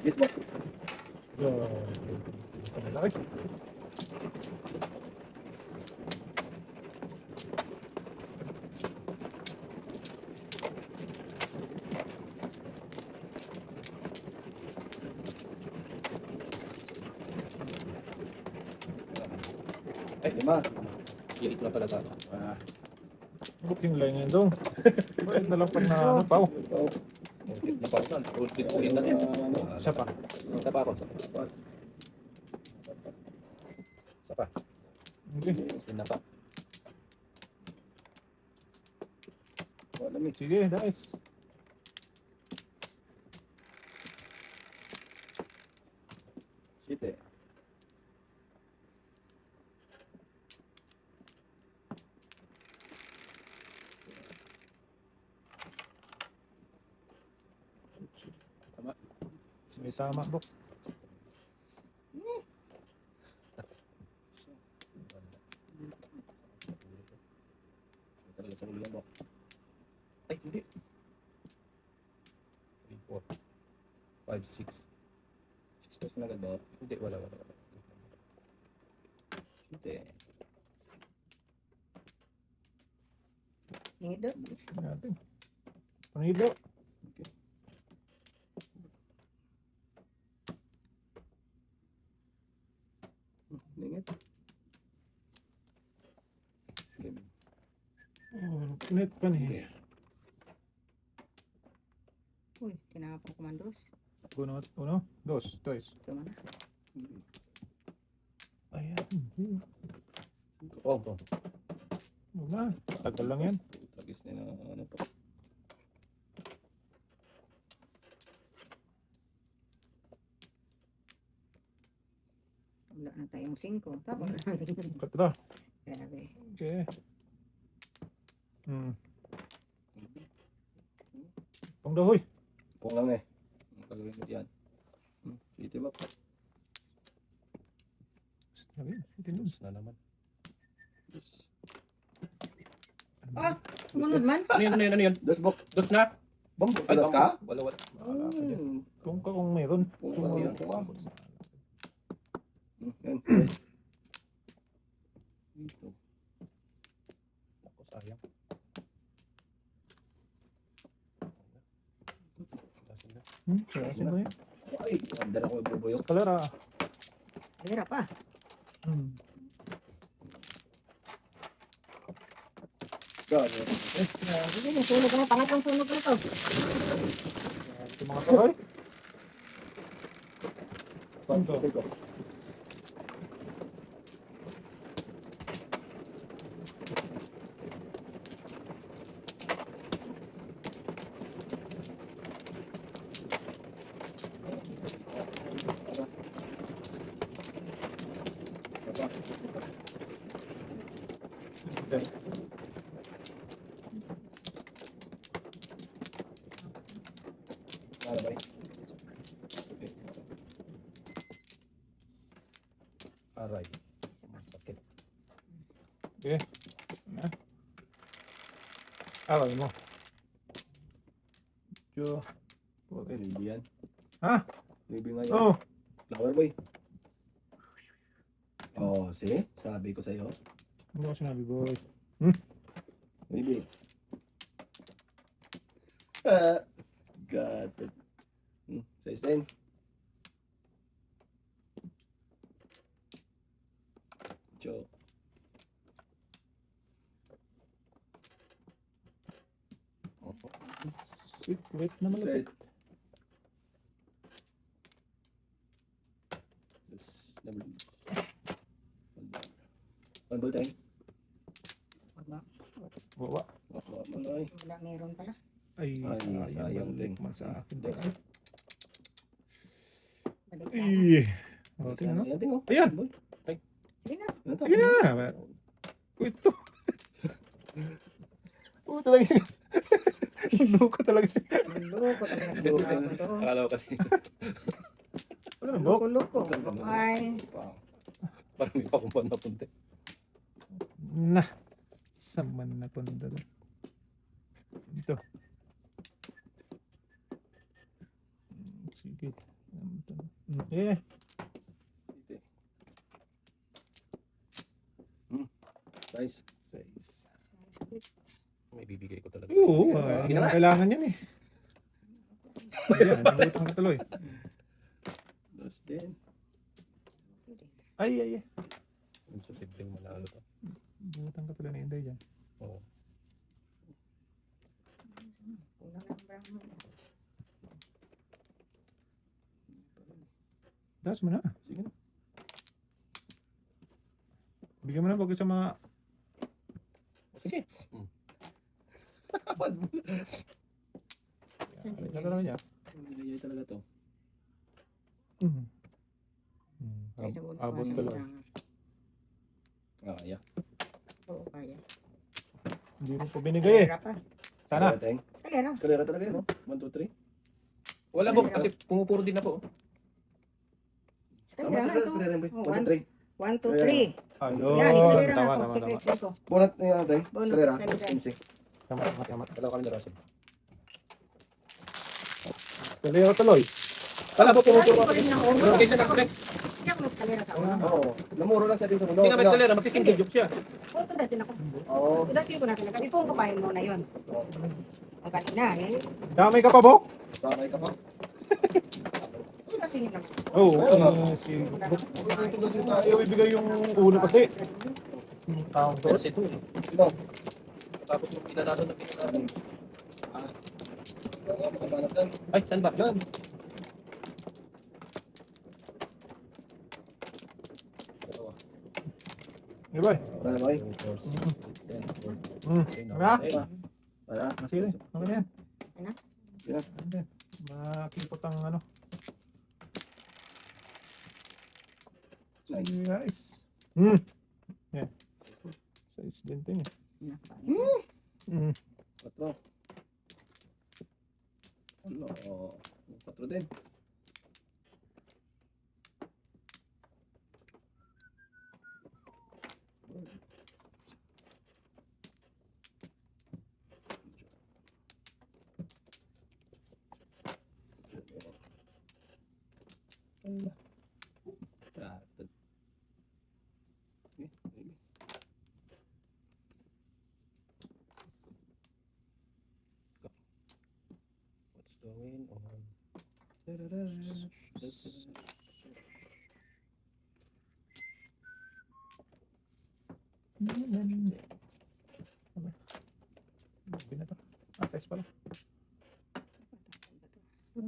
Yes, boss. Sa malaki. Ay, lima. Kilit na pala tayo. Booking lang yan dong. Bakit na lang pag na ano, pao? Ulit na pala. Ulit na yan. Isa pa. Isa pa ako. Isa pa. Okay. Sina pa. Sige, guys. Siyete. Tama. May tama, Bok. Talaga sa ulo yan, boss. Ay, hindi. 3, 4, 5, 6. 6 pesos na agad, boss. Hindi, wala. Siyete. Nido. Natin. Panilo. Lingit. Lim. Oh, net pa ni. Uy, tinapon ko man dos. Uno, dos, tres. Gimana? Ayan. Oh, oh. Wala. Tagal lang yan. Tagis na yung ano po. Wala na tayong 5. Tapos na natin. Kata. Grabe. Okay. Pangdahoy. Kung lang eh. Ang kalawin mo diyan. Siyete ba? Sabi, itinod. Dos na naman. Ah, sumunod man. Ano yun? Dos, boss. Dos na? Bang, Ay, dos ka? Wala. Wala ka dyan. Kung meron. Kung Kung meron. meron. Yan. Dito. Ako, sayang. Kaya ba yan? Ay, andar ako ibubuyok. Sa kalara. Hirap pa. Gano. Sige, may sunog na. Pangatang sunog na to. Ito mga kahoy. Cinco. Alabay. Okay. Aray. Masakit. Okay. Na. Away mo. Jo. Okay. Baby yan. Ha? Baby nga yan. Oh. Flower boy. Oh, see? Sabi ko sa'yo. Hindi ko sinabi, boy. Baby. Got it. Size 10. Joe. Wait, wait na malapit. Right. Let's double. One ball time. Wala. Wawa. Manoy. Wala, meron pala. Ay, Ay, sayang balik din. man sa akin. Dos. Balik sa akin. Ay. Oh, tingnan mo. Yan, tingnan. Ayan. Ball. Sige na. Yan, Sige na. Ito. Oh, talaga siya. Duko talaga siya. Loko talaga. Loko to. Akala ko kasi Ano na, Bok? Loko. Ay. Wow. parang may pakumpan na punti. Na. Saman na punta doon. Ito. Sige. Eh. Nice. May bibigay ko talaga. Oo, Sige na nga. kailangan yan eh. Ayan, nangutang ka tuloy. Das din. Ay. Yung susidling manalo to. Nangutang ka tuloy na Inday dyan. Oo. Kulang ng brown. Das mo na. Sige na. Bigyan mo na bago sa mga... Sige. Ano ka naman niya? Hindi talaga to. Kaysa mo Abot sa ka lang. ulang. Ah, yeah. Oo, kaya. Hindi mo pa binigay eh. Eskalera pa. Sana. Eskalera. Eskalera talaga yun, no? 1, 2, 3. Wala po kasi pumupuro din ako. Tama, Eskalera nga ito. eskalera yun, Oh, 1, 2, 3. 1, 2, 3. Ayun. Yan, eskalera na Tama, ako. tama, Secret tama. ko. Bunot na yan, tayo. Bunot, Eskalera. eskalera. 15. Tama. Dalawa kami ni Russell. Kalero tuloy. Wala po pumupuro Wala ako. pa rin ako. Rotation ng press. Hindi ako may eskalera sa ulo. Oo. Namuro lang sa atin sa mundo. Hindi nga may eskalera. Magsisingle joke siya. Oo, tudas din ako. Oo. Tudasin ko na talaga. Ipuong ko pa yun muna yun. Ang kanina eh. Damay ka pa, Bok? Sakay ka pa. Tudasin nila. Oo. Si Bok. Ayaw ibigay yung ulo kasi. Taong to. Pero si ito eh. Sino? Tapos yung pinanasan na pinanasan. Ah. Oo, makabanat yan. Ay, saan ba? Yan. Dalawa. Di ba? Wala ba, eh? Wala? Wala. Sige. Okay na yan. Yan. Hindi. Makipot ang ano. Nice. Nice. Yeah. Size din ting eh. Mm. 4. Ano? 4 din. What's going on? Sabi na to. Size pala.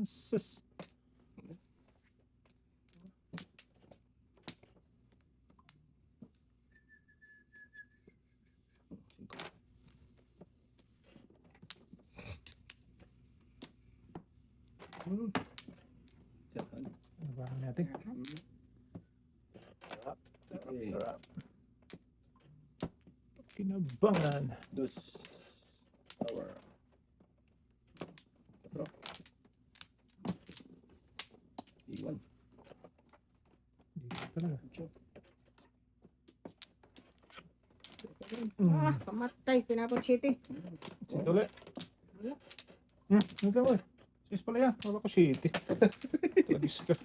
Sus. Ano natin? Okay. Kinabangan. Dos. Power. 4. Iwan. Dito talaga. Ah, pamatay. Tinapon city. Sito ulit. Ito mo eh. Sis pala yan. Wala ko city. Tagis ka.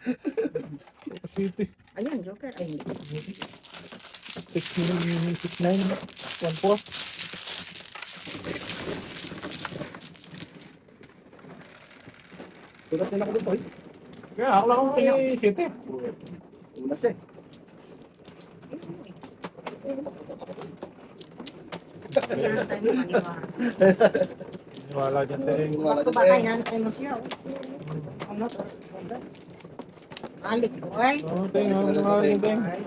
Wala ko city. Ayun, Joker. Ay, hindi. 6 9 1 4. Tulat nila ko dito, eh. Kaya ako lang ako kay city. Una siya, eh. Hindi na tayo maniwala. Wala dyan tayo. Wala Ako dyan, ba eh. kaya natin mo siya? Ano to? Alik, boy. Oo, tayo. Wala dyan tayo. Ay,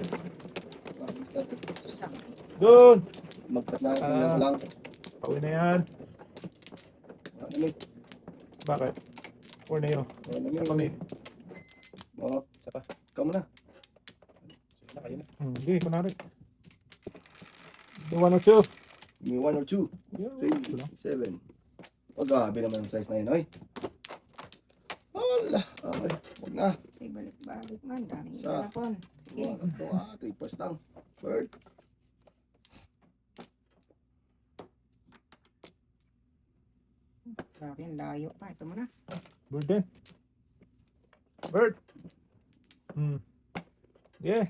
sa- Doon. Magtas na tingnan lang. Pauwi na yan. Ano may? Bakit? Or na yun. Ano Sa kami. Oh, Isa pa. ikaw muna. Sige na, kayo na. Hindi, kunwari. 1 or 2. May 1 or 2. Ito lang. 7. Oh, grabe naman ang size na yun, oy. Wala. Okay, huwag na. Sige, balik-balik man. Daming Sa- ilalapon. Sige. 3 first lang. Bird. Grabe, ang layo pa. Ito muna. Bird din. Bird. Yeah.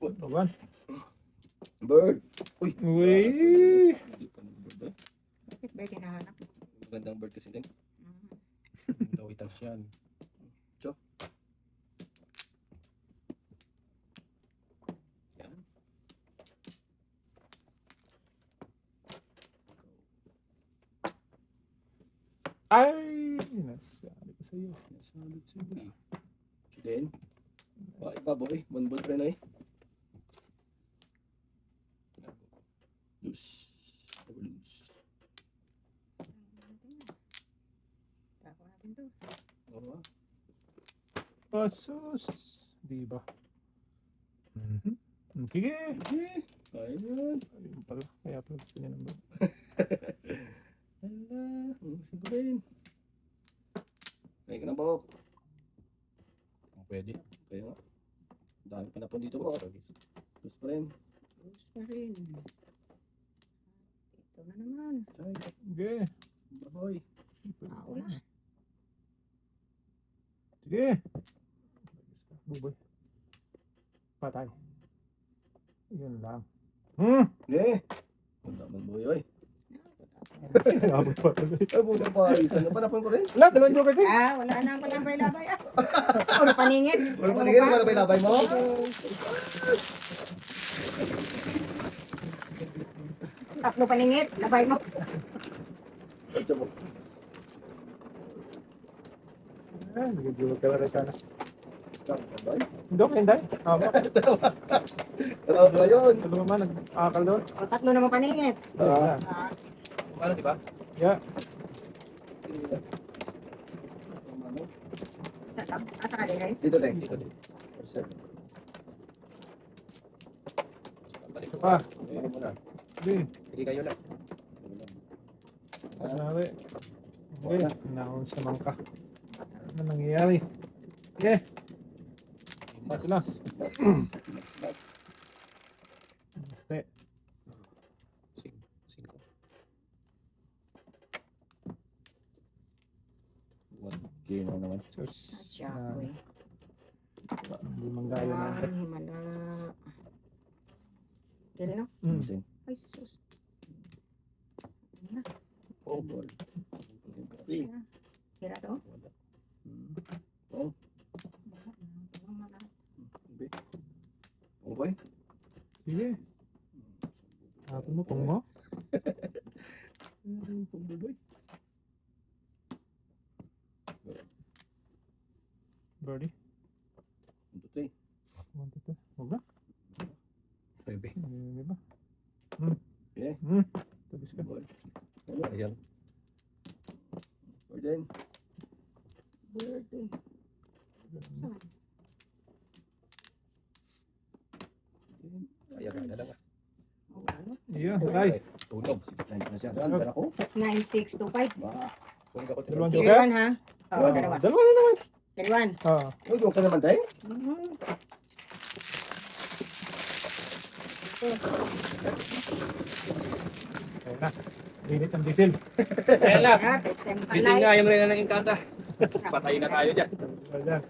One. Bird. Uy. Uy. Hindi pa bird eh. Bakit ba hinahanap? Magandang bird kasi din. Dawitan siya. Yan. Ay. Nasabi ko sa'yo. Nasabi ko sa'yo eh. Then, iba boy. One ball pre na eh. Loose. Double loose. Tako natin to. Oo. Pasus. Di ba? Sige. Ayun. Ayun pala. Kaya pala gusto niya ng bird. Hala. Sige rin. Kaya ka na ba? Pwede. Kaya nga. Dami pa na po dito po. Loose pa rin. Close pa rin. Ito na naman. Sige. Baboy. Tao na. Sige. Buboy. Patay. Yun lang. Eh. Ang daman boy oy. Abot pa tuloy. Ay buta pa. Isa na panapon ko rin. Wala, dalawang joker din. Wala na ang palabay-labay. Puro paningit. Wala pa tingin. Wala ba labay mo? Tatlo paningit. Labay mo. At mo. Nagagulog ka na rin sana. Baboy. Hindi, hindi. Dalawa pa yun. Dalawa man, nag-akal doon. O, tatlo naman paningit. Ah. Ano, di ba? Yeah. Sa kanila eh. Dito tek. Dito din. Balik Isa ko pa. Balik mo na. Sige. Sige kayo na. Sabi. Okay. Naon sa mangka. Ano nangyayari? Okay. Ito lang. Basta. Cinco. Game na naman. Sus. Asya ko eh. Hindi manggaya na. Himala. Dili no? Sing. Ay sus. Ano na? Oh ball. Eh. Kira to? Oh. Wala. Oh boy. Sige. Hapon mo, pang mo. Boy. Birdie. 1, 2, 3. 1, 2, 3. Huwag na. Pwede. Di ba? Okay. Tabis ka. Ball. Ayan. Or then. Birthday. Saan? Ayan na lang. Oh, ano? Iya, ay. Tulog. Nine na siya. Pero ako. 69625. Bah. Tulog ako. Dalawang Tier joker? 1 ha? Oo, dalawa. Dalawa na naman. Tier 1. Ah. Uy, joker naman tayo. Ayun na. Init ang diesel. Ayan lang. First time Gising panay. nga yung rin ng Encanta. Patay na tayo dyan. Ayan.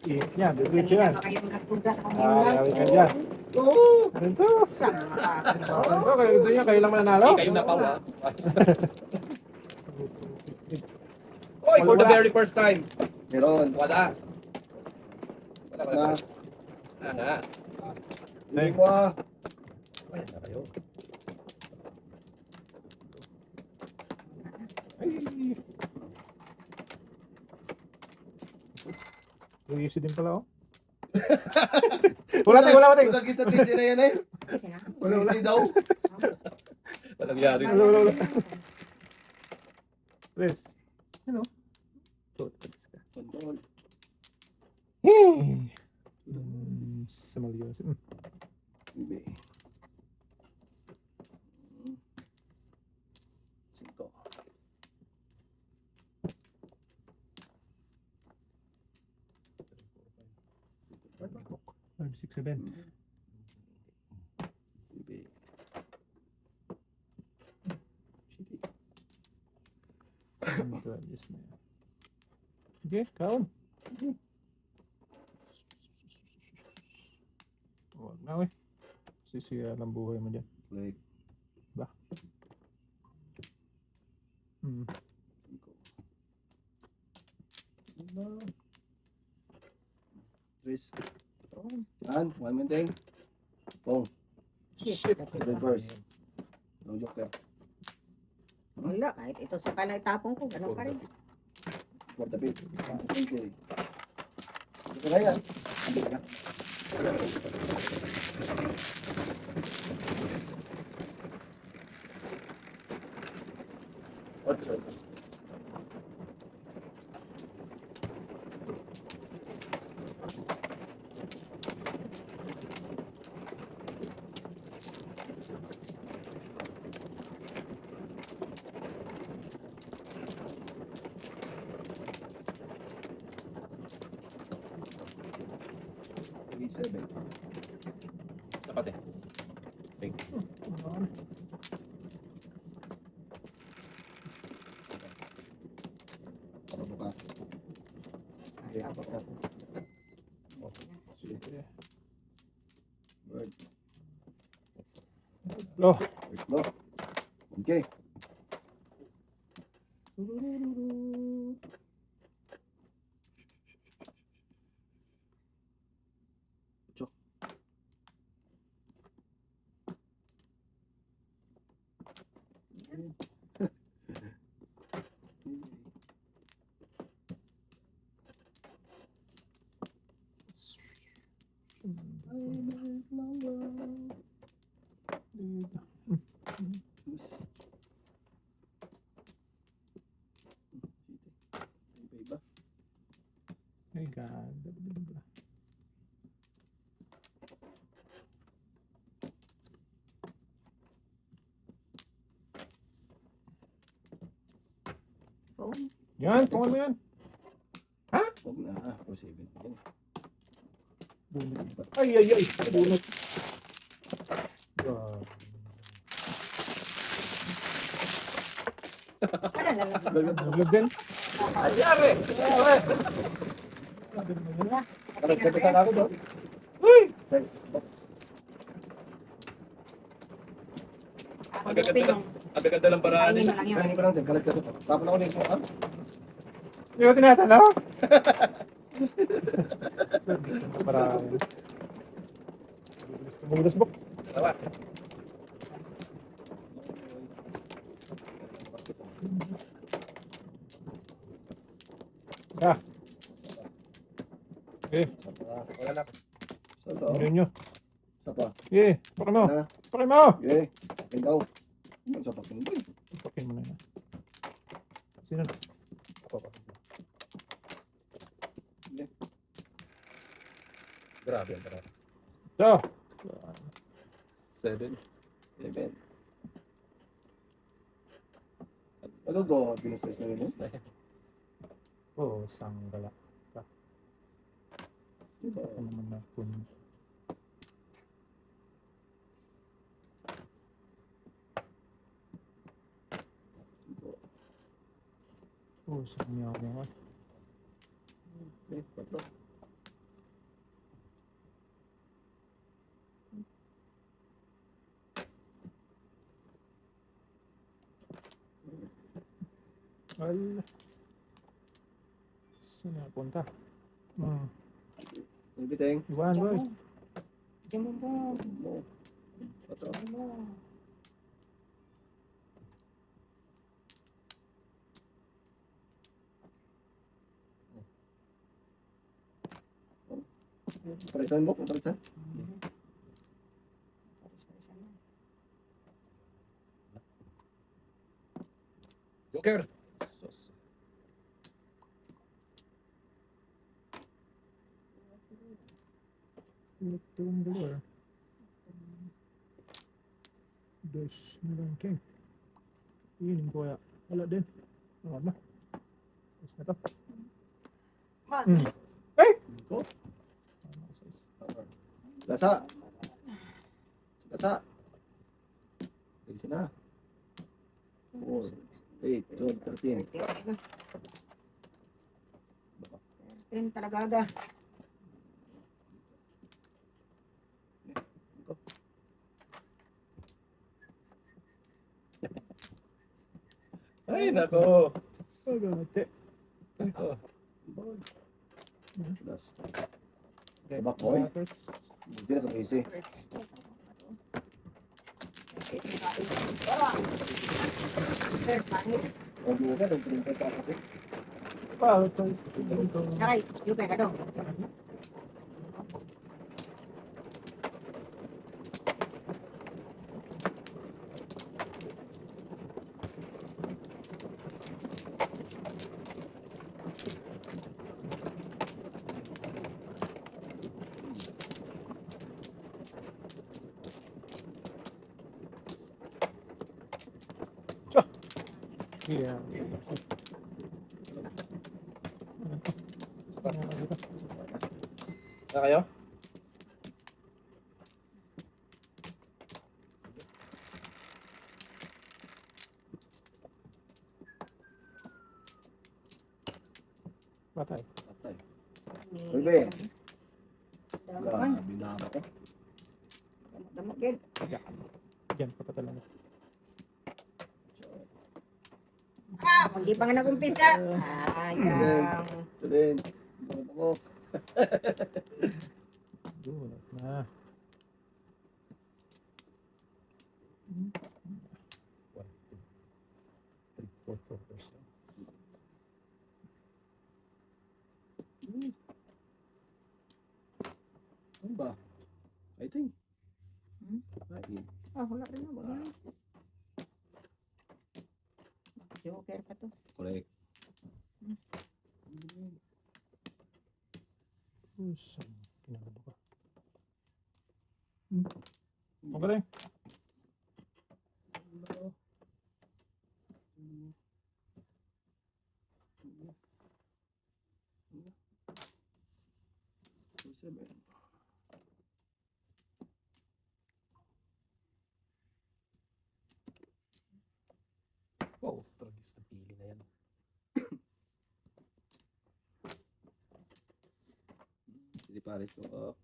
Init yan. Diretso Kanina yan. pa kayo nagpunta sa Ah, kanila. yawin ka dyan. Oo. Ano to? Saan makakagawa? Ano to? Kaya gusto niya, kayo lang mananalo? Hindi kayo napawa. Oy, for the very first time. Meron. Wala. Wala, wala. Na. Wala na. Hindi ko ah. Ayan na kayo. Ay. Seryoso din pala, oh. Wala tayo, wala tayo. Nagkis na tisi na yan eh. Kasi na. Wala daw. Walang yari. Wala. Tres. Ano? Control. Sa mali yun. Hindi. 5. 5, 6, 7. Hindi. Shitty. Okay, kaon. Huwag na, eh. Sisira ng buhay mo dyan. Play. Hmm. Tris. Oh, Yan. One minting. Pong. shit. Reverse. No joke there. Wala, kahit ito sa pala itapon ko, ganun pa rin. For the bit. Okay. Ito na yan. Ito na. Ocho. Seven. Dapat eh. Fake. Para buka. Ay, tapos ko. Sige. Word. Lo. Go. Okay. Ay, God. Oh, Yan, tungan mo yan. Huwag na. For seven. Yan. Bunot. Ay. Bunot. God. wala na lang. Naglag din. Ayari! Ayari! Wala. Nagkapisan ako doon. Uy! Thanks. Ako din pinong. Agad-agad lang paraan Kainin eh. mo lang yun. Kainin ko lang din. Kalat ka doon. Tapon ako ng isang. Hindi ko tinatanaw. Para... Tumulas bok. Dalawa. Ah. Okay. Wala lang. Sa to. Ano nyo? Sa pa. Okay. Pakay mo. Na. Pakay mo. Okay. Ikaw. Ano sa pakin mo? Pakay mo na yan. Sino? Grabe ang paraan. So. 7. Seven. Ano do? Pinustress na yun. Oh, sanggala. Diba? Ako naman na pun. Oh, sanyaw mo. Okay. Patro. Ay. Saan na punta? Ibiting. Iwan, boy. Diyan mo po. Mo. Patro. Parisan mo? Parisan? Joker! Sos. Ito ang dalawa. Dos na lang king. Iinin ko kaya. Wala din. Wala na. Dos na to. Ay! Go. Lasa. Lasa. Sige na. 4, 8, 12, 13. 10 talaga. Ay, nako. Agate. Nako. Plus. Tabak, boy. Backwards. Hindi na ito easy. O, di ba? Nagsiling ka sa akin. Backwards. Dito. Okay, Joker ka dong. Yeah. Na kayo? Patay. Patay. Uy, be. Damo man. Grabe na ako. Damo gid. Diyan pa talaga. Hindi pa nga nag-umpisa. Ayang. Ito din. Bakit ako? Dulat na. One, two, three, four. Ano ba? I think. Hmm? Kain. Wala rin na. Wala. Joker pa to. Correct. Saan? Kinakaba ka. Magaling. Seven. Wow, tragis na pili na yan. Hindi pares ko. Oh.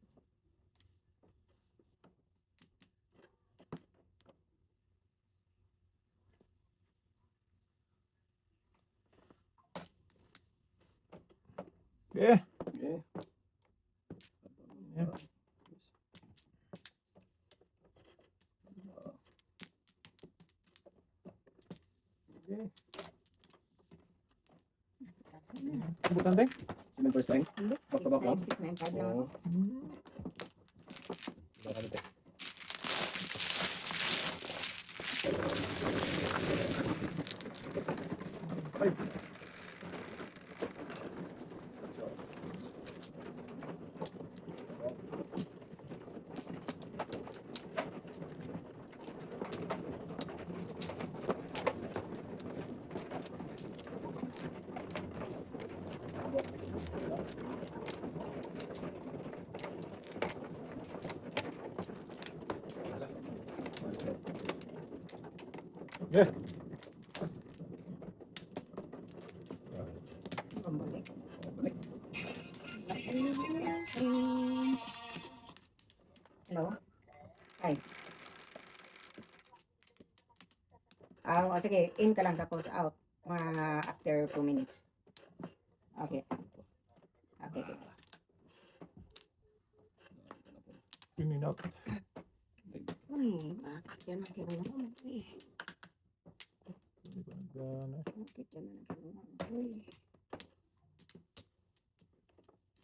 Eh. Okay. Yeah. Okay. Importante. Sino yung first time? Hindi. Back-to-back lang? 695 lang. Oo. Iba kami tayo. Ay. Yeah. Balik. Balik. Hello? Ay. Sige. In ka lang tapos out. Mga after 2 minutes. Okay. Okay. Pinin out. Uy, bakit yan ang kinuha? Hindi ba nagana? Bakit yan ang kinuha? Uy.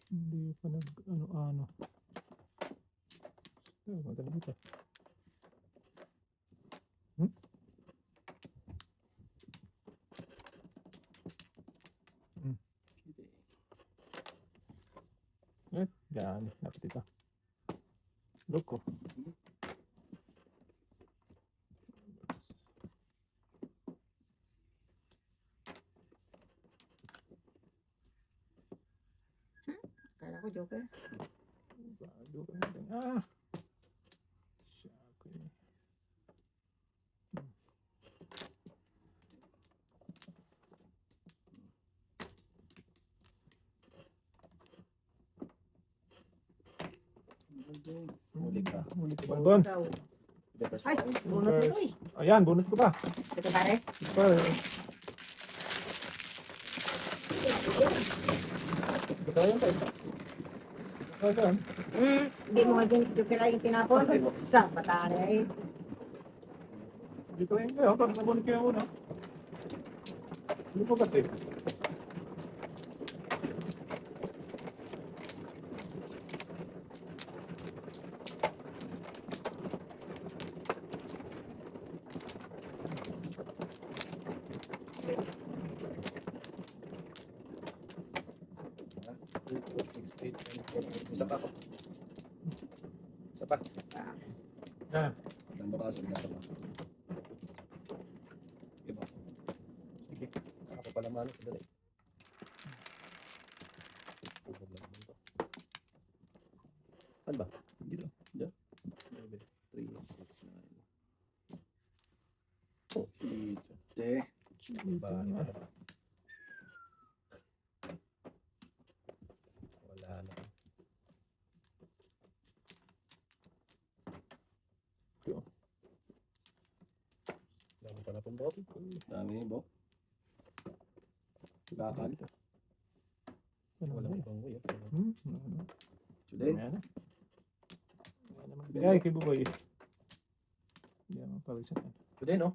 Hindi pa nag ano-ano. Magaling ito. Yan, dapat ito. Loko. Kala ko Joker. Bago ka natin. Ah! Siya ako eh. Huli ka. Huli ka ba doon? Ikaw. First Ay, one. bunot mo to eh. Ayan, bunot ko pa. Ito pares. Ito, ito tayo tayo. Ito, Hindi mo nga dyan kira yung tinapon. Sa batari eh. dito rin kayo. Pag nabunot kayo muna. Hindi po kasi. Isa pa. Isa pa. Yan. Ilang baraso, ilang pa. Iba. Sige. Ako pala mano. Dali. Pugod lang naman to. Saan ba? Dito. Dito. 3, 6, 9. Oh, Jesus. Te. Ba? Wala na. Dami pa na pong bot. Dami, Bo. Bakal. Wala mo pang way. Today. Ayan na. Ayan naman. Ay, kay Buboy. Hindi naman pawisan yan. Today, no?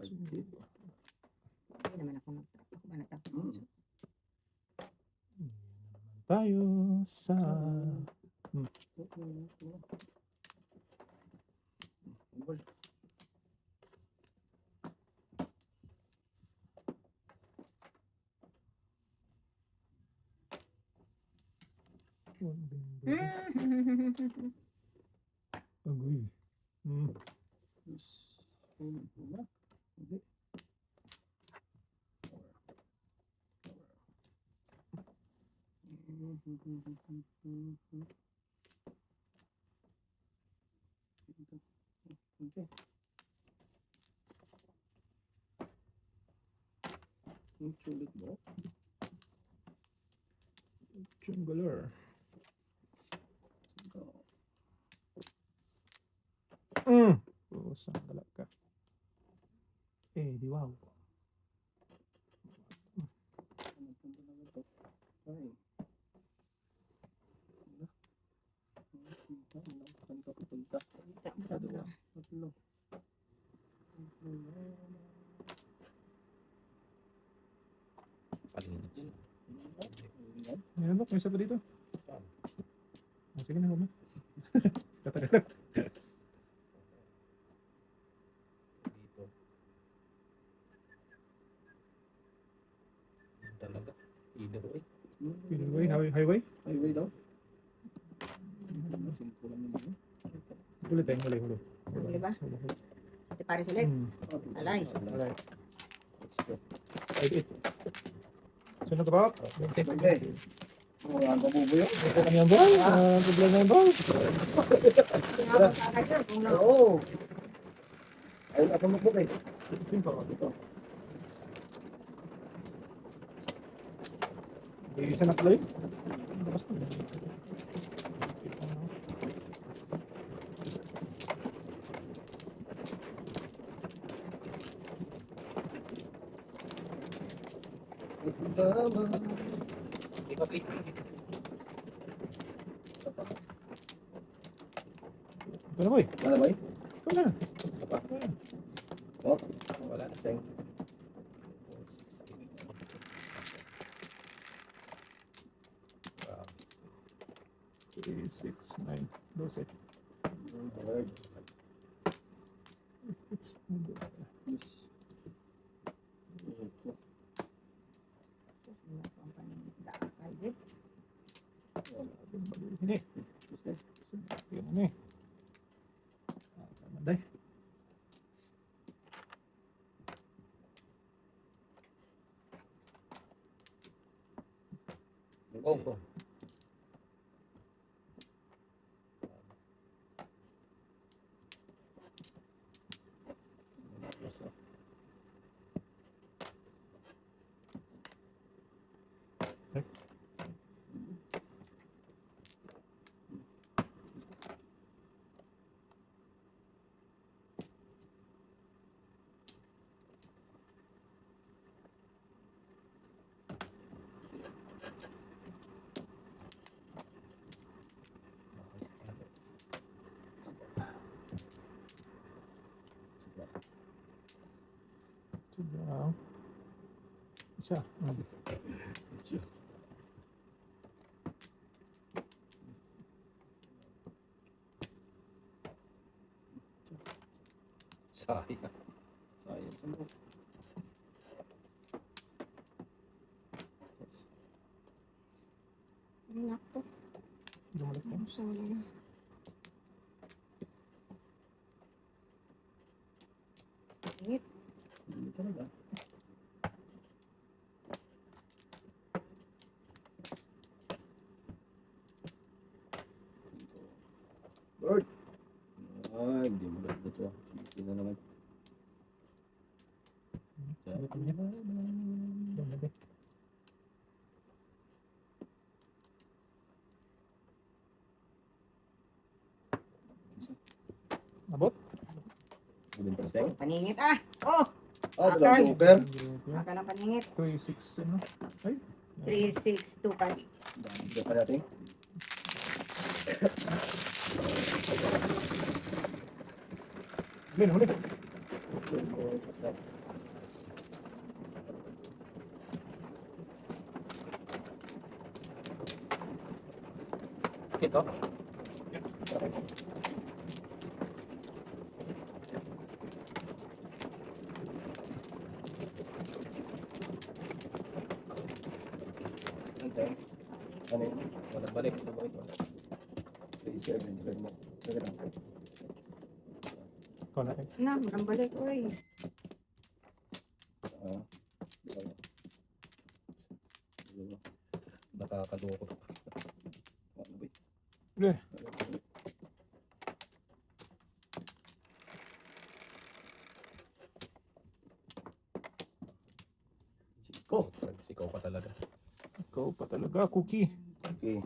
Hindi naman ako nagtapon. Tayo sa... Agoy. Okay. Ang sulit mo. Jungler. Ito. Pusang galak ka. Eh, di wow. Ano pa ba naman ito? Ay. Saan ka pupunta? Tatlo. Palingat yun. Meron ba? May isa pa dito? Saan? Sige na, huwag na. Katagal. Dito. Yun talaga. Either way. Highway? Highway daw? Singko lang naman. Huli tayo, huli. Huli ba? Ito pares ulit. Alay. Alright. Let's go. Ay, sunod ba? Okay. Wala ang kabubuyo. Ano yan ba? Problema yan ba? Tinapon sa agad yun. Kung na. Oo. Ayun ako magbuk eh. Ito. Isa na pala yun. Labas pa. Di ba, please? Ito na boy. Wala ba eh? Ito na. Isa pa. Oh, Wala na. thank. 3, 6, 9, 12. Alright. Yes. Ini. Yan na eh. Manday. Oh, oh. Diyan. Isa. Sayang. Sayang sa mo. Anak to. Lumalik na. Saan na? Ingit. Hindi talaga. Bird. Ay, hindi mo lang ito. Sige na naman. Lumalik. Abot? Gawin pa steng. Paningit ah. Oh, Ah, dalawang joker. baka ng paningit. 3-6 ano? Ay. 3625. Dami joker natin. Huli, huli. Ito. Antay. Ano yun? Walang balik. Walang balik. Wala. 37. Pwede mo. Pwede lang. Ikaw na eh. Na, walang balik. Uy. Ah. Dalawa. Dalawa. Nakakaloko. Ano ba? Huli. Siko. Ikaw pa talaga. Ikaw pa talaga, Cookie. Okay.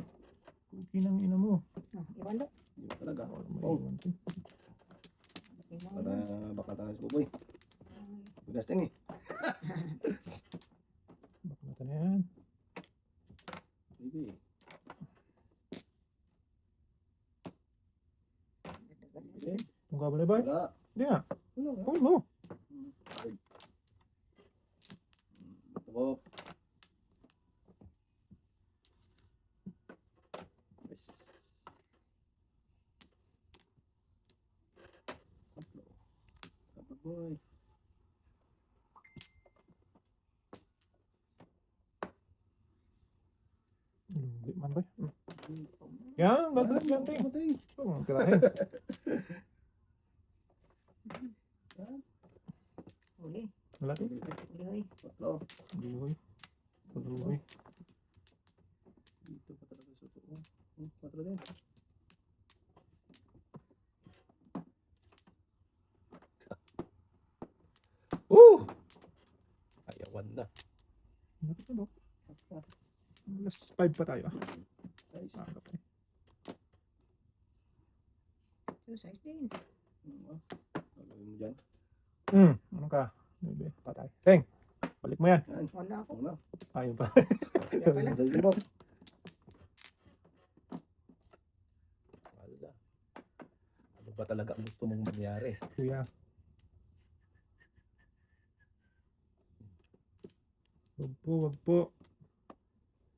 Cookie ng ina mo. Oh, iwan daw. Hindi mo talaga. May Oh, iwan din. Iwan para daw. baka tayo sa buboy. Budas ting eh. Baka natin na yan. Baby. Kung kabali ba? Wala. Hindi nga. Wala nga. Uy mo. Ito po. Yes. Kapag boy. Hindi man ba? Yan, gagawin yan ting. Matay. Oh, tirahin. Huli. Wala din. Huli, uy. Patlo. Buhay. Pag-uwi. Dito pa talaga sa ito. Patlo din. Ayawan na. Ano ito ba? Last 5 pa tayo. Nice. Ah, okay. So, size din. Gagawin mo dyan. Ano ka? Bebe, patay. Teng, balik mo yan. Yan. Wala ako. Ano na? Ayun pa. Kaya pala. Sa ito po. Wala. Ano ba talaga ang gusto mong mangyari? Kuya. Wag po, wag po.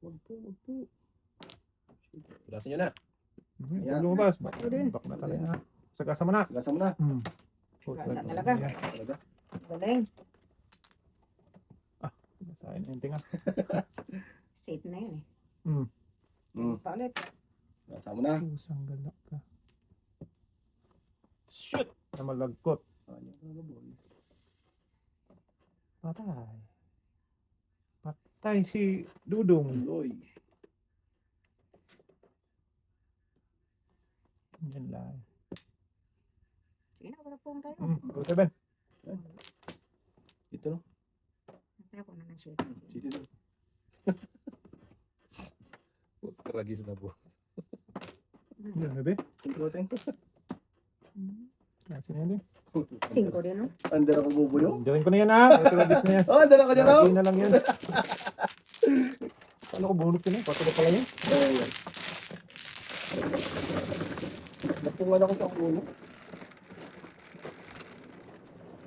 Wag po, wag po. Tulasin nyo na. Yeah. Pag lumabas, Bato din. bak na talaga na. Sagasa mo na. Gasa mo na. Gasa talaga. Yan. Talaga. Galing. Gasahin yung tinga. Safe na yan eh. Pa ulit. Gasa mo na. Pusang galak ka. Shoot! Na malagkot. Ayan talaga boy. Patay. Patay si Dudong. Uloy. Yan lang. Sige na, wala pong tayo. Go 7. Ito no. Nataya ko na ng shirt. City no. Tragis na po. Yan, bebe. Ito teng. Kasi na yan eh. 5 din no? Under ako bubuyo. Diyan ko na yan ha. Ito labis na yan. Oh, under ako dyan oh. Lagi na lang yan. Paano ko bunot yun eh? Patuloy pala yun. Napungan ako sa ulo.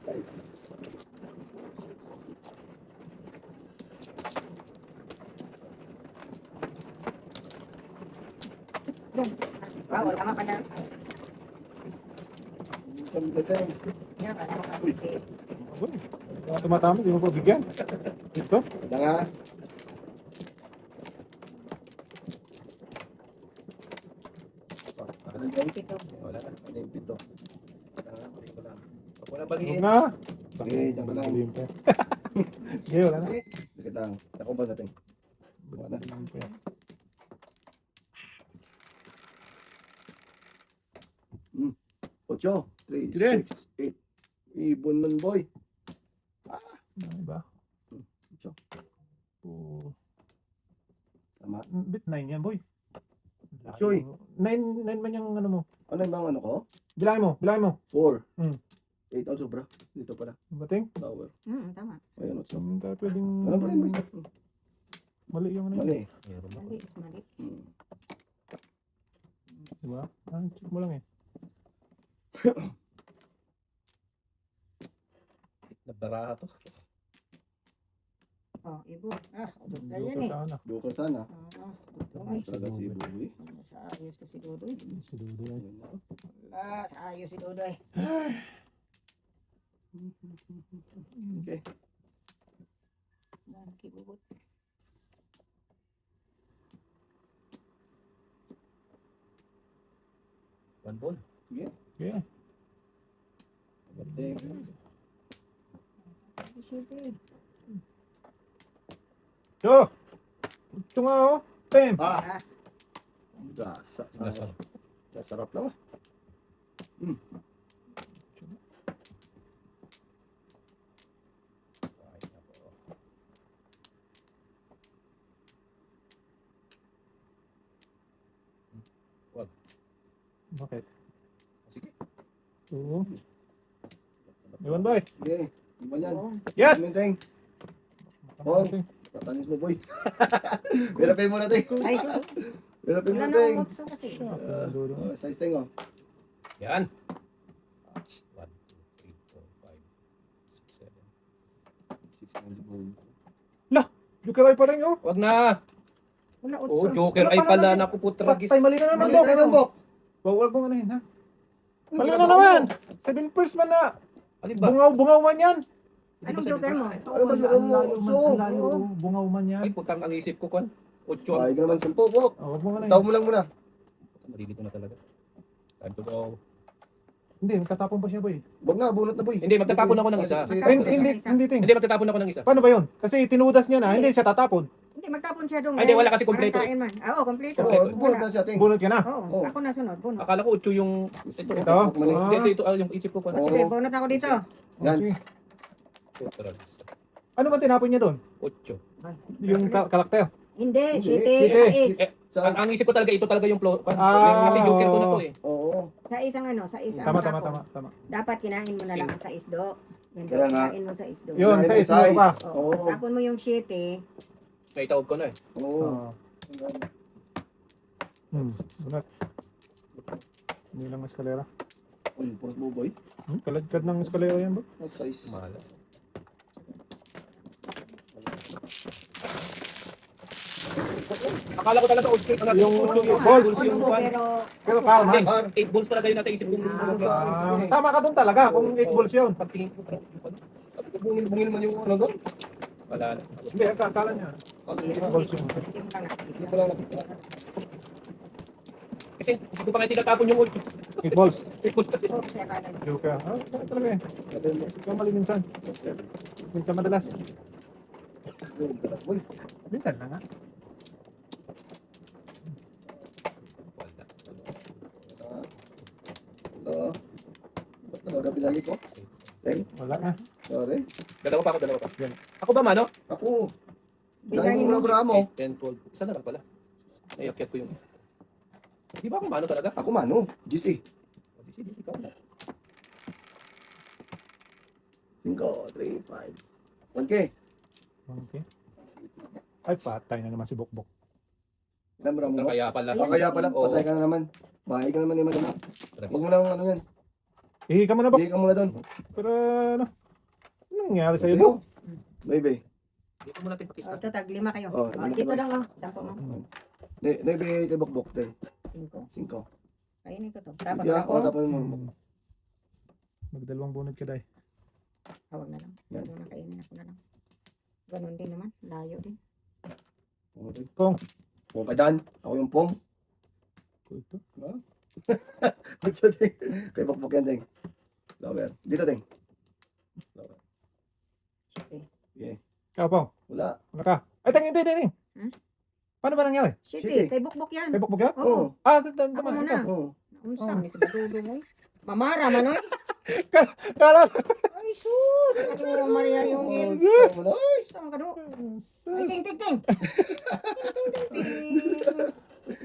Nice. Bawal, tama pala. Sabi ka tayo. Yan, ano kasi si... Tumatama, di mo pa bigyan. Ito? Ito nga. Ano yung Pito. Wala na. ano yung pito? Balik ko lang. Huwag mo na Huwag baliin. na. Sige, dyan ka lang. Madilim pa. Sige, wala na. Sige lang. Ako ba natin? Wala na. Madilim pa. 8, 3, Sige. 6, 8. Ibon man, boy. Ano ba? Ito. Oh, Tama. bit 9 yan, boy. Choy. 9 man yung ano mo. Ano yung mga ano ko? Bilangin mo. 4. Hmm. 8 out sobra. Dito pala. Bating? Power. Tama. Ayun, 8. Tayo pwedeng... Ano pa rin ba? Mali yung ano yun. Mali. Meron ako. Mali, mali. Diba? Check mo lang eh. Nabaraha to. Oh, ibo. Joker Joker yan eh. sana. Joker sana. Ay, Talaga si Buboy. sa ayos to si Dodoy. Si Dudu yan. Ayun na. Wala, sa ayos si Dodoy. Okay. Kibubot. One ball. Sige. Okay. Bating. Siyempre. Yo! Ito nga oh. Tem. Ah! Gasa. Nasa. Sarap lang ah. Ay, nako. Wag. Bakit? Sige. Oo. Iwan boy. Sige. Iba yan. Oo. Yes! Minteng. Oh. Tatanis mo, boy. Pirapin mo natin. Ay, Pirapin mo wala na natin. akong utso kasi. Size ting oh. Yan. 1, 2, 3, 4, 5, 6, 7. 6 times gold. Joker ay pa rin oh. Wag na. Wala Oh, utso. Joker ay pala. Naku po, tragis. Patay, mali na naman. Mali tayo ng bok. Huwag mong ano yun ha. Mali na naman. 7 first man na. Alin ba? Bungaw man yan. Anong Joker mo? Ano ba Ang yung layo man, utso? ang layo. Bungaw man yan. Ay, putang ang isip ko, Kwan. 8 Ay, ka naman 10, bok. Oh, huwag mo ano Taw yun. mo lang muna. Malilito na talaga. Time to go. Hindi, magtatapon pa siya boy. Wag na, bunot na, boy. Hindi, magtatapon ako ng isa. Sige, Hindi, sige. Hindi, ting. Hindi, magtatapon ako ng isa. Paano ba yun? Kasi tinudas niya na, hindi siya tatapon. Hindi, magtapon siya dong. Ay, hindi, wala kasi kompleto Parang kain man. Oo, kompleto. Oo, bunot na siya, ting. Bunot ka na. Oo, Oo. ako na sunod. Bunot. Akala ko 8 yung... Ito. Ito? Mali. Hindi, ito yung isip ko, Kwan. Oo. Sige, bunot ako dito. Yan. Okay. Tragis. Ano ba tinapon niya doon? 8. Yung karakter. Hindi, Hindi, city, city. sa is. Ang isip ko talaga, ito talaga yung flow. Ah, Kasi Joker ko na to oo. eh. Oo. Sa isang ano, sa isang Tama. tapon. Dapat kinain mo na lang sa isdo. Yan Kaya nga. kinain mo sa isdo. Yun, Nine sa size. islo ka. Oo. Oo. Tapon mo yung city. Naitawag ko na eh. Oo. Sunod. Hindi lang eskalera. Uy, pros mo, boy. Kaladkad ng eskalera yan ba? Ang size. Malas. Akala ko talaga 8 Yung yung balls, balls yung Kwan. Pero calma. Hindi, 8 balls talaga yung nasa isip ko. Tama ka doon talaga kung 8 balls yun. Pagtingin ko, Bungil man yung ano doon. wala na. Hindi, akala niya. 8 balls yun. Hindi ko lang nakita. Kasi hindi ko pa nga tinatapon yung 8 balls. 8 balls kasi. Joker. Talaga eh. Ikaw mali minsan. Minsan madalas. Boy. Minsan na nga. Ito. Ba't talaga binalik ko? Teng, Wala na. sorry. Dalawa pa ako, dalawa pa. Yan. Ako ba, Mano? Ako. Bilangin Dahil mo. mo mo. 10, 12. Isa na lang pala. Naiakyat ko yung... Di ba ako Mano talaga? Ako mano. GC. Sige, ikaw na. 5, 3, 5. 1K. Okay. Ay, patay na naman si Bokbok. Ilan mo mo? Kaya pala. Kaya pala, Oo. patay ka na naman. Bahay ka naman ni Madam. Huwag mo lang ano yan. Ihi ka mo na Bok. Bigay ka muna doon. Pero ano? Anong nangyari sa'yo Bok? Baby. Dito mo natin pakista. Ito, tag 5 kayo. Oh, Dito lang, 10 mo. Nebe tibok-bok din. 5. 5. Kainin ko to. Dapat Yeah, ako. tapos mo. Hmm. Magdalawang bunod ka, day. Tawag na lang. Yan. Huwag mo na kainin ako na lang. Ganun din naman. Layo din. Pong. Pong ka dyan. Ako yung pong. Cool to. Gusto din. Kay bok-bok yan din. Lower. Dito din. Lower. Okay. Ikaw, Pong. Wala. Ano ka? Ay, tingin. Hmm? Paano ba nangyari? Shitty. Kay bukbok yan. May bukbok yan? Oo. Ah, Ako tama. muna. Oo. Unsam ni sa badudo mo. Mamara man oy. Kala. Ay sus. Siguro Maria yung il. Saan ka do? Ay ting ting ting. Ting ting ting.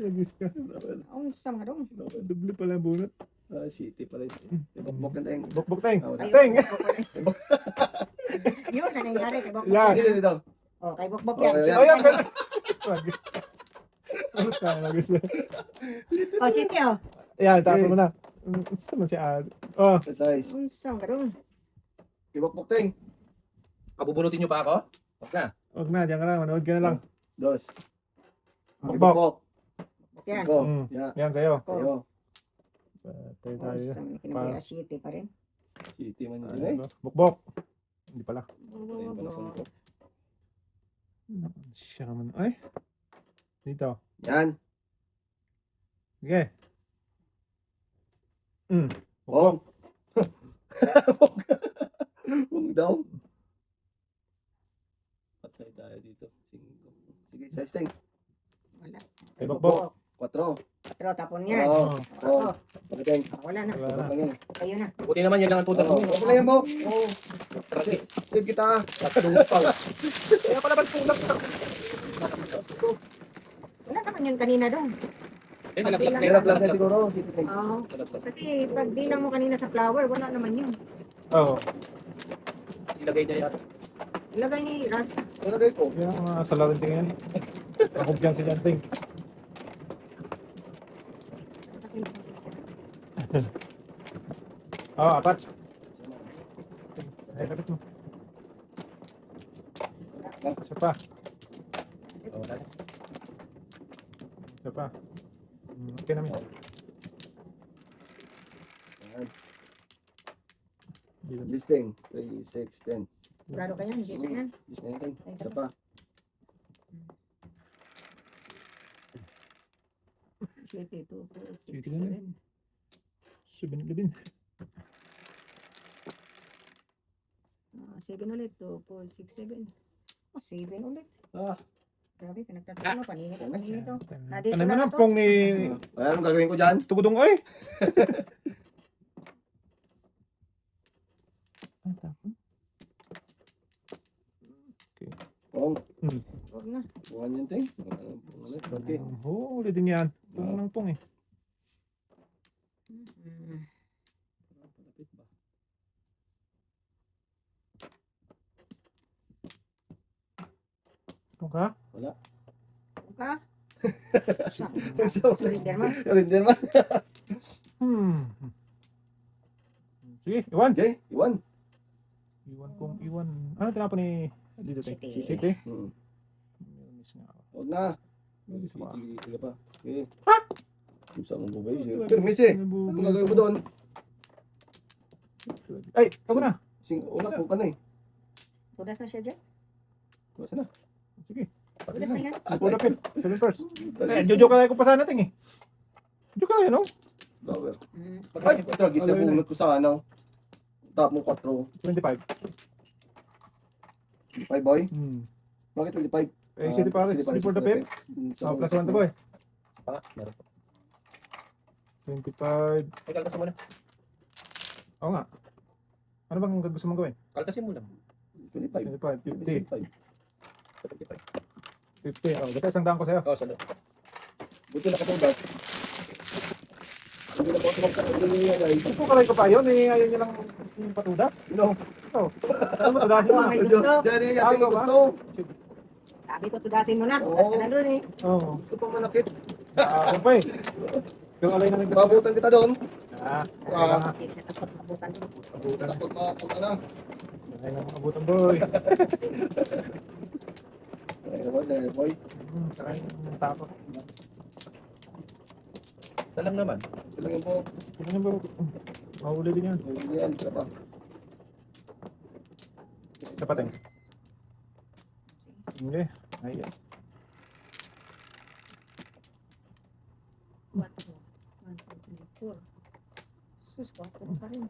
Lagis ka. Unsam ka do? Doble pala ang bunot. City pala ito. Kay bok-bok yan din. Bukbok, ting. Ah, wala. Ting. Yun na nangyari kay bukbok. Yan. Dito. Oh, kay bukbok Oh, yan. yan. Oh, yan. Lagi. Puta, lagis na. Oh, shitty oh. Yan, tapos mo na. Saan man siya? Oh. Size. Unsam ka do? Kay bok-bok din. Pabubunutin nyo pa ako? Huwag na. Huwag na, diyan ka lang. Manood ka na lang. Dos. Kay Bok-bok. bok-bok. Bukbok yan. Cinco. Mm. Yeah. Yan, sa'yo. Tayo. Patay tayo. Unsam ni kinabaya shitty pa rin. City man yun eh. Bukbok. Hindi pala. Ayun pala kung ito. Siya naman. Ay. Dito. Yan. Sige. Bong. Bong daw. Patay tayo dito. 5. Sige, size ting. Wala. Kay bukbok. 4. Pero tapon yan. Oo. Oh, Patay. wala na. Wala na. Lang yan. Sa'yo na. Buti naman yan lang ang tutas mo. Okay lang yan, Bo. Oo. Tragis. Save kita. Tatulupal. Kaya pala ba't tulak sa... Wala naman yan kanina doon. Eh, nalaglag na Hirap lang yan nalaglag. siguro. City ting. Oo. Nalaglag. Kasi pag dilang mo kanina sa flower, wala naman yun. Oo. Ilagay niya yan. Ilagay ni Ras. Nalagay ko. Yan ang mga salarin ting yan. Ako dyan si Jan ting. Oo, apat. Ay, kapit mo. Isa pa. Oh, wala na. Isa pa. Okay namin. Yan. Dito. Listing. 3, 6, 10. Sigurado ka yan, dito yan. List na yan. Isa pa. Shitty, 2, 4, 6, Shitty na 7. 7-11. 7 ulit, 2, 4, 6, 7. Oh, 7 ulit. Ah. Grabe, pinagtatalo. Paninit to. Nandito Ano na naman na ang to. pong ni Ayan, anong gagawin ko dyan? Tugudong oy? Pong. Huwag na. Buwan yan, ting. Okay. Oo, ulit din yan. Pong ng pong eh. Mm. Pong ka? Wala. Huwag ka. So, Surrender mo. Render man. Sige, iwan. Okay, iwan. Iwan kong iwan. Ano tinapon ni dito tayo? City. City? Miss nga ako. Huwag na. Miss pa. Sige pa. Okay. Saan mo ba yun? Pero miss eh. Anong gagawin mo doon? Ay, ako na. Wala po ka na eh. Tudas na siya dyan. Basta na. Sige. Tudas na yan. Pull up it. 7 first. Eh, jojo ka ko pa sana ting eh. Jojo ka no? Lower. Mm. Ay, ito, gisa bunot ko sa ano. Top mo 4. 25. 5 boy. Bakit 25? Eh, City Paris. City for the pep. Oh, plus 1 to boy. Pa nga, meron pa. 25. Ay, kaltasin mo na. Oo nga. Ano bang gusto mong gawin? Kaltasin mo lang. 25. 25, 50. 75. 50. Oh, basta isang daan ko sa'yo. Oh, salo. Buti na katulad. Hindi na po tumag sa Ano po kalay ko pa yun? Eh, ayaw niya lang yung patudas. No. Ito. Ano mo, tudasin mo? May gusto. Diyan eh, Ah, yung ba? gusto. Sabi ko, tudasin mo na. Tudas ka na doon eh. Oo. Gusto pang manakit. Ano pa eh. Yung alay na naggusto. Babutan kita doon. Ah, Ah. Hindi siya takot mabutan doon. abutan. Takot ka kung ano. Alay na mga abutan boy. Ay, naman, boy. Saka yung tapos. Isa lang naman. Ito lang yung po. Ano ba? Mahuli din yan. Yan, isa pa. Isa pa tayo. Hindi. Ayan. 1, 2, 3, 4. Sus, 4 pa rin.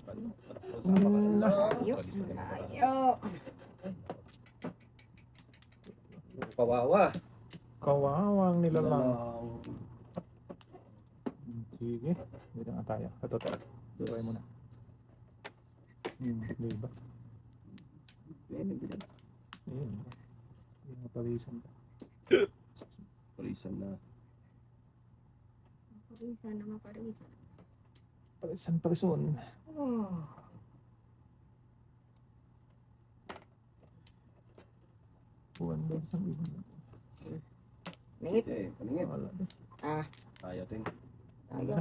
Layo. Layo. Kawawa. Kawawang nilalang. Walang. Sige. Dito nga tayo. Ito tayo. Try mo na. Diba? Yan, yung bilang. Ayun. Yung napalisan. Parisan na. Parisan naman, parisan. Parison. Oh. Buwan doon sa ibang. Ningit. Okay, paningit. Wala doon. Ah, Ayaw, ting. ayaw.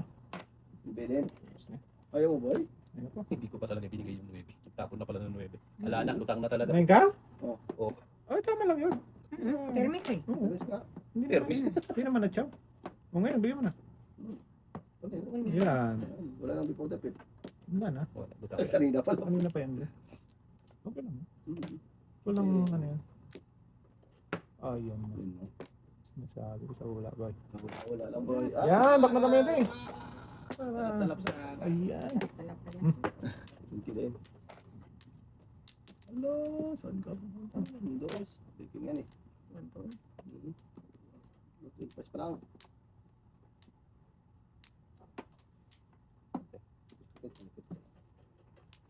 Bilin. Tapos na. Ayaw mo, boy? Ayun po. Hindi ko pa talaga binigay yung 9. Tapon na pala ng 9. Ala na, lutang na talaga. Ngayon ka? Oh. Ay, tama lang yun. Kermit eh. Oo. Alis ka. Hindi Permis. Hindi naman na chow. O ngayon, bigyan mo na. Yan. Wala nang before the fifth. Wala na. Oh, lutang. Kanina pa lang. Kanina pa yan. bro. Okay lang. Walang ano yan. Ayun. Nasabi ko sa wala ba. Wala lang, boy. Yan, bak na kami ito eh. Talap sa Ayan. Talap pala. Hindi din. Hello, saan ka pupunta? Windows. Baking yan eh. 1, 2. Press pa lang.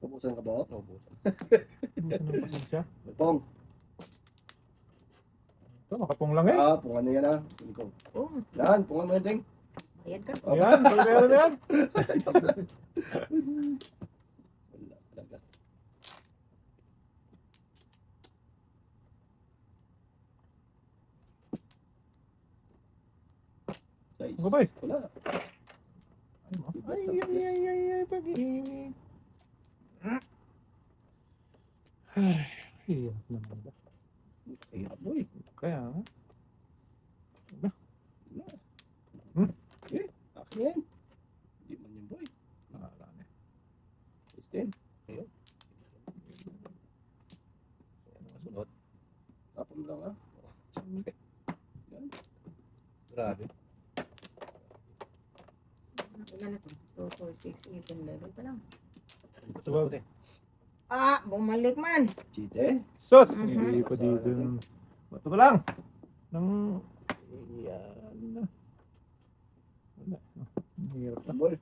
Pupusan ka ba? Naubusan. Busan ng pasensya. Pong. Ito, makapong lang eh. Pungan na yan ah. Saan ko? Oh, Yan, pungan mo yan, ting. bayad ka. Ayan, pagbayaro na yan. Wala talaga. Size. Ano ba eh? Wala. Ay, pag-ibig. Ay, hirap naman ba? Hirap, boy. Kaya nga. Akin yan. Hindi man yun, boy. Wala na. Christine. Ayun. Ano nga sunod? Tapon lang ah. Yan. Grabe. Ilan na to? 2, 4, 6, 8, 11 pa lang. Sunod ko Ah, bumalik man. Chite. Sus! Mhm. Hindi pa dito. Bato ko lang. Nang... Yan. Wala. Ang hirap na. Boy.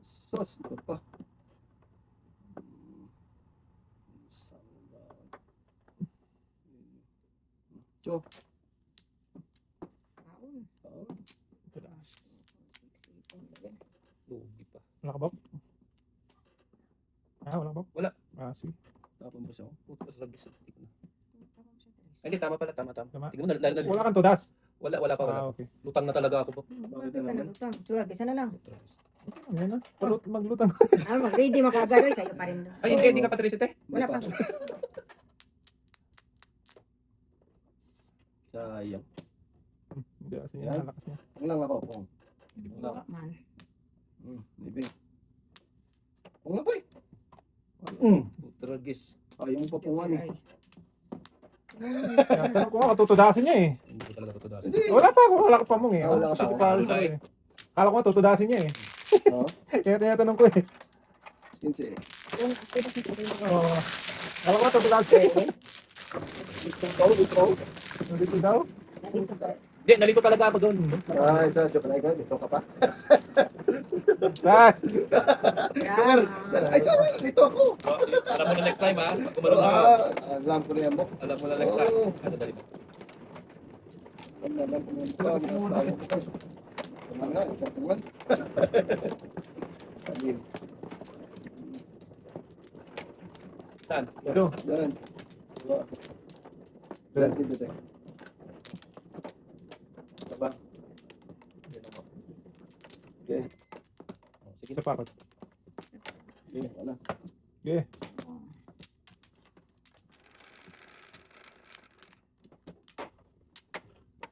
Sos. Ito pa. Cho. Taon. Taas. 6, 8, 11. Lugi pa. Wala ka, Bob? Wala ka, Bob? Wala. Sige. Tapon ba siya? Puto sa gis. Tapos siya, Tres. Ay, hindi, tama pala, tama. Tama. Tingnan mo, Wala kang tudas. wala pa, wala. Okay. Lutang na talaga ako po. Bakit ka nalutang? Sure, bisa na lang. Ayan na. Maglutang. Ah, mag-ready makaganoy sa'yo pa rin. Ay, hindi ka pa Trisite. Wala pa. Sayang. Hindi kasi Yan. yan. Nalakas niya. Ang lang ako, Pong. Wala man. Libi. Pong na, boy. Tragis. Ayaw mo pa pungan eh. Ay. Kaya, pero kung ako, tutudasin niya eh. Hindi ko talaga tutudasin. Hindi. Wala ka pa mong eh. Wala ka pa. Gusto ko pa Wala eh. Kala ko nga tutudasin niya eh. Oh, Kaya tinatanong ko eh. Sinsi. Oo. Kala ko nga tutudasin eh. Ito. Nandito daw. Nandito ka. Hindi, nalito talaga ako doon. Ay, sa ka. Dito ka pa. Sas! Yan. Ay, sabi. Dito ako. Alam mo na next time, ha? Pag gumalong na ako. Alam ko na yan, Bok. Alam mo na next time. Oo. Ano, dali mo. Alam ko na yan. Tama nga, ito pungan. Sabi. Saan? Ito. Yan. Yan, dito tayo. Saba. Okay. Sige. Isa pa ako. Okay, wala. Okay.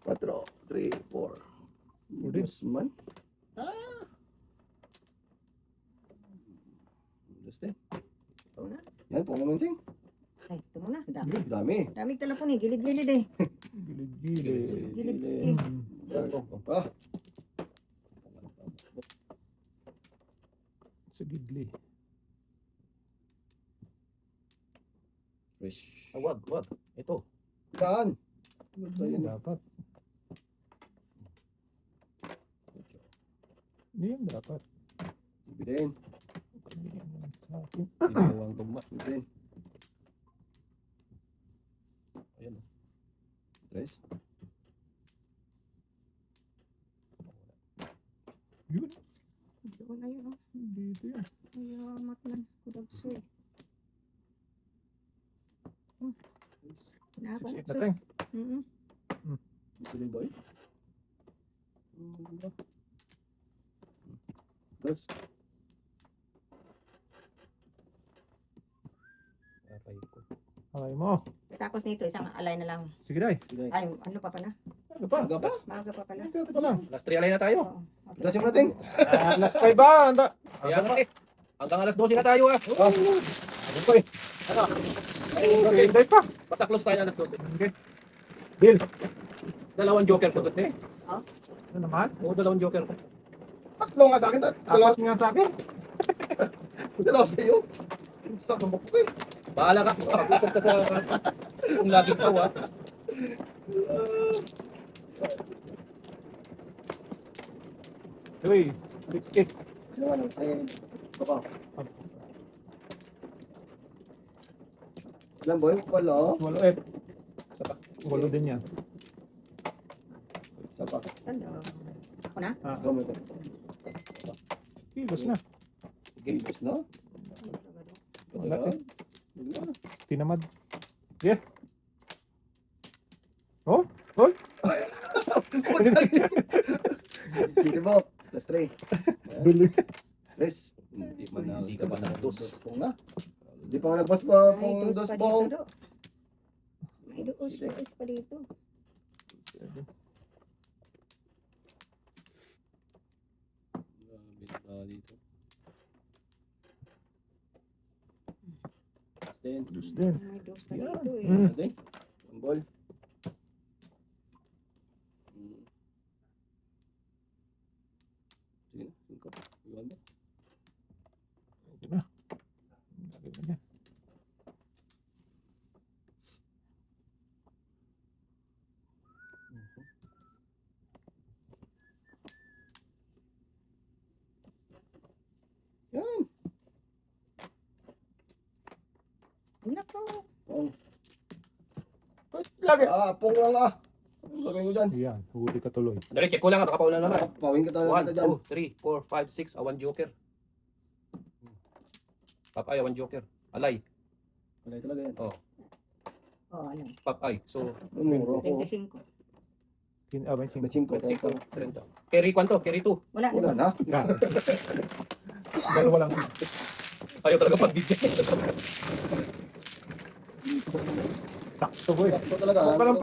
Quatro, 3, 4. Uli. Guzman. Ano naman, Ting? Ay, ito muna. Dami. Dami. Dami telefon eh. Gilid-gilid eh. Gilid-gilid. Gilid Hmm. eh. Ah, Sa gidli. fresh. Wag. Ito. Saan? Ito yun. Dapat. Yan dapat. Bilhin. Sa akin. Ginawang tugma. Bilhin. Ayan. Fresh. Yun. Ito na yun. Dito yan. Ayamat man. Kudagsoy. Napan. 6-8 na tayo. Bilhin boy. Fresh. Aray ko. Alay mo. Tapos nito, isang alay na lang. Sige, day. Ay, ano pa pala? Ano pa? Aga pa. Maaga pa pala. Ito pa lang. Last 3 alay na tayo. Oo. Okay. Lasing mo na, Ting. Last 5 ba? Anda. Kaya nga eh. Hanggang alas 12 na tayo ah. Ano pa eh? Ano? Okay, day pa. Basta close tayo na alas 12. Okay. Deal. Dalawang joker ko doon eh. Ano naman? Oo, dalawang joker ko. Tatlo nga sa akin. Dalawa. Apat nga sa akin. Dalawa sa iyo. Sa tumbok ko eh. Bahala ka. Pag-usap ka sa kung lagi ka ah. Uy, 6-8. Sino nga nang sa'yo? Ito ka. Ilan boy? Wala. Walo eh. Isa pa. Walo din yan. Isa pa. Saan daw? Ako na? Ah, Ikaw mo ito. kilos na. Sige. Tapos na. Wala Wala. eh. Tinamad. Yeah. Oh? Oh? Sige po. Plus 3. Bili. Tres. Hindi man na. Hindi ka ba ng dos? Pong na. Hindi pa nga nagbas pa May pong dos dos pa pong. dito. May dos pa dito. Dito. Then, Dos din. May dos pa Yan. dito eh. Mm. natin. Ang ball. Sige na. Sige ka. Iwan mo. Ito na. Lagay na yan. Yan. Nako. Pong. Lagay. Pong lang ah. Ano gagawin ko dyan? Yan, huli ka tuloy. Dali, check ko lang. Baka pauna naman. Pawin ka tayo 1, kita dyan. 2, 3, 4, 5, 6. One joker. Papay, one joker. Alay. Wala talaga yan. Oh, ano? Papay. So, Muro ako. 25. 25. Baching ko. 25, 30. Carry kwanto? Carry 2. Wala. Wala na. Yan. Dalawa lang. Ayaw talaga pagbigyan. Sakto ko eh. Ito talaga. Huwag ka lang